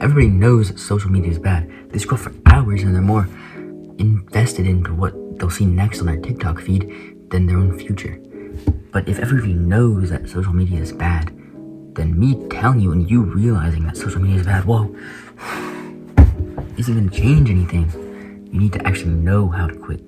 Everybody knows that social media is bad. They scroll for hours and they're more invested into what they'll see next on their TikTok feed than their own future. But if everybody knows that social media is bad, then me telling you and you realizing that social media is bad, whoa, isn't going to change anything. You need to actually know how to quit.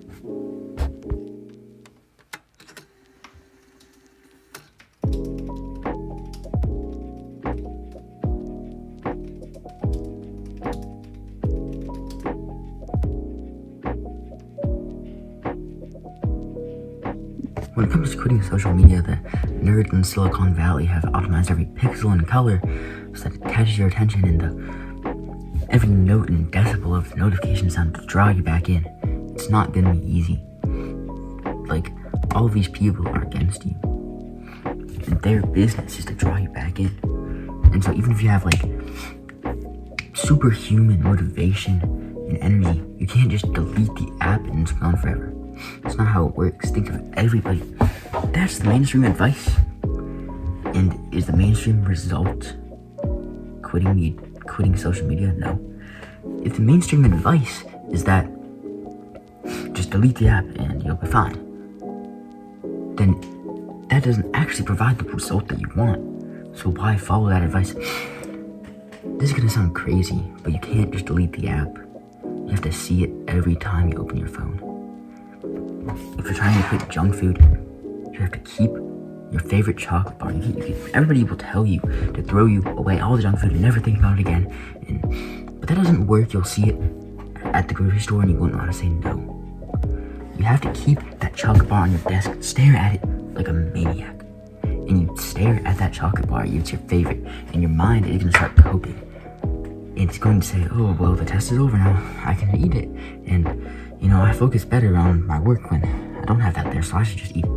When it comes to quitting social media, the nerds in Silicon Valley have optimized every pixel and color so that it catches your attention, and every note and decibel of notification sound to draw you back in. It's not gonna be easy. Like, all of these people are against you, and their business is to draw you back in. And so even if you have like superhuman motivation and energy, you can't just delete the app and it's gone forever. That's not how it works. Think of everybody. That's the mainstream advice. And is the mainstream result quitting social media? No. If the mainstream advice is that just delete the app and you'll be fine, then that doesn't actually provide the result that you want. So why follow that advice? This is gonna sound crazy, but you can't just delete the app. You have to see it every time you open your phone. If you're trying to quit junk food, you have to keep your favorite chocolate bar. Everybody will tell you to throw you away all the junk food and never think about it again. But that doesn't work. You'll see it at the grocery store and you won't know how to say no. You have to keep that chocolate bar on your desk, stare at it like a maniac. And you stare at that chocolate bar, it's your favorite, and your mind is going to start coping. It's going to say, oh, well, the test is over now, I can eat it. And I focus better on my work when I don't have that there, so I should just eat it.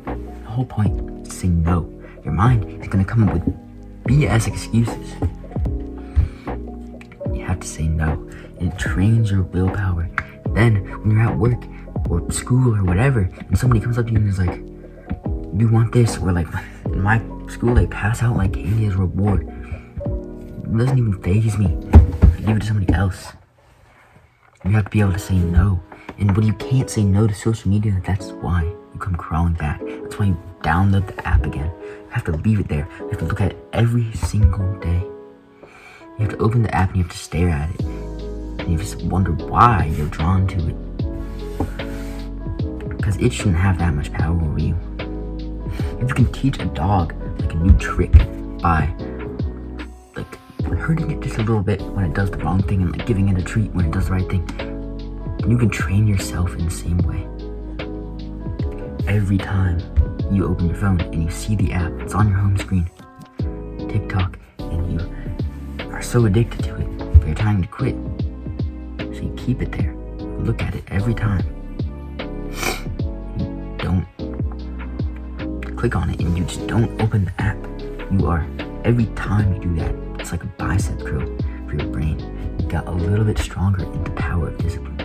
The whole point is to say no. Your mind is going to come up with BS excuses. You have to say no, and it trains your willpower. Then, when you're at work or school or whatever, and somebody comes up to you and is like, you want this? Or like, in my school, they pass out like candy as a reward. It doesn't even faze me. I give it to somebody else. You have to be able to say no. And when you can't say no to social media, that's why you come crawling back. That's why you download the app again. You have to leave it there. You have to look at it every single day. You have to open the app and you have to stare at it. And you just wonder why you're drawn to it. Because it shouldn't have that much power over you. If you can teach a dog like a new trick by like hurting it just a little bit when it does the wrong thing and like giving it a treat when it does the right thing, then you can train yourself in the same way. Every time you open your phone and you see the app, it's on your home screen, TikTok, and you are so addicted to it, but you're trying to quit. So you keep it there, look at it every time. You don't click on it and you just don't open the app. Every time you do that, it's like a bicep curl for your brain. You got a little bit stronger in the power of discipline.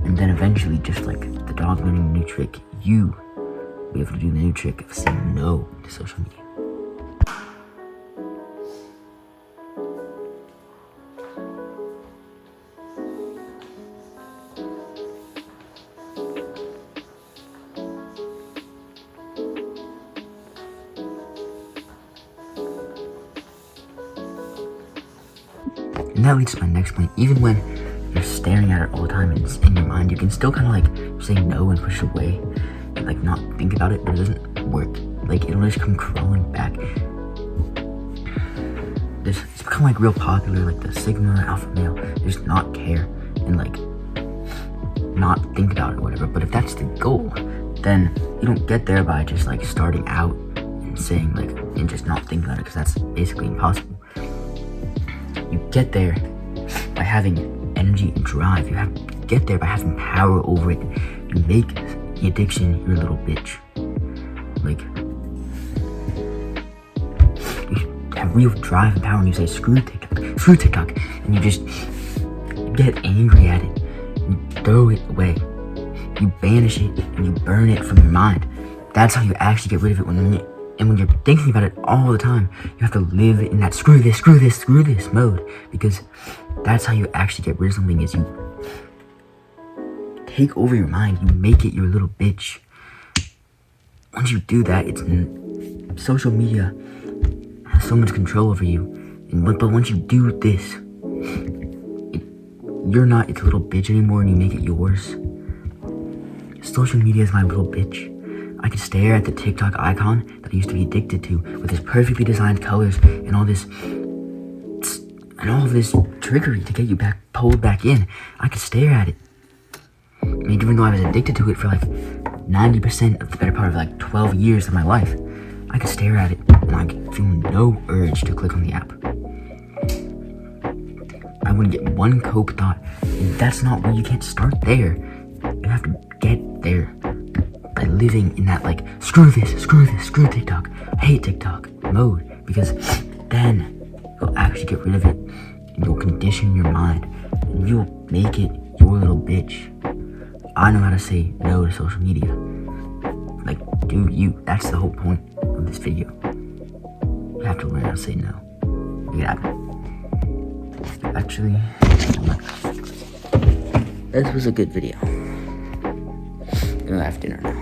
And then eventually, just like the dog learning a new trick, you will be able to do the new trick of saying no to social media. And that leads to my next point. Even when you're staring at it all the time and it's in your mind, you can still kind of like say no and push it away and like not think about it, but it doesn't work. Like it'll just come crawling back. It's become like real popular, like the Sigma alpha male, just not care and like not think about it or whatever. But if that's the goal, then you don't get there by just like starting out and saying like, and just not thinking about it, because that's basically impossible. You get there by having energy and drive. You have to get there by having power over it. You make the addiction your little bitch. Like, you have real drive and power and you say, screw TikTok, and you just get angry at it. You throw it away. You banish it and you burn it from your mind. That's how you actually get rid of it. When And when you're thinking about it all the time, you have to live in that screw this mode, because that's how you actually get rid of something, is you take over your mind, you make it your little bitch. Once you do that, social media has so much control over you. But once you do this, you're not its little bitch anymore, and you make it yours. Social media is my little bitch. I could stare at the TikTok icon that I used to be addicted to, with its perfectly designed colors and all this trickery to get you pulled back in. I could stare at it. I mean, even though I was addicted to it for like 90% of the better part of like 12 years of my life, I could stare at it and I could feel no urge to click on the app. I wouldn't get one cope thought. And that's not where you can't start there. You have to get there by living in that like screw TikTok, I hate TikTok mode, because then you'll actually get rid of it and you'll condition your mind and you'll make it your little bitch. I know how to say no to social media. Like, do you. That's the whole point of this video. You have to learn how to say no. Make it happen. Actually, this was a good video. I'm gonna have dinner now.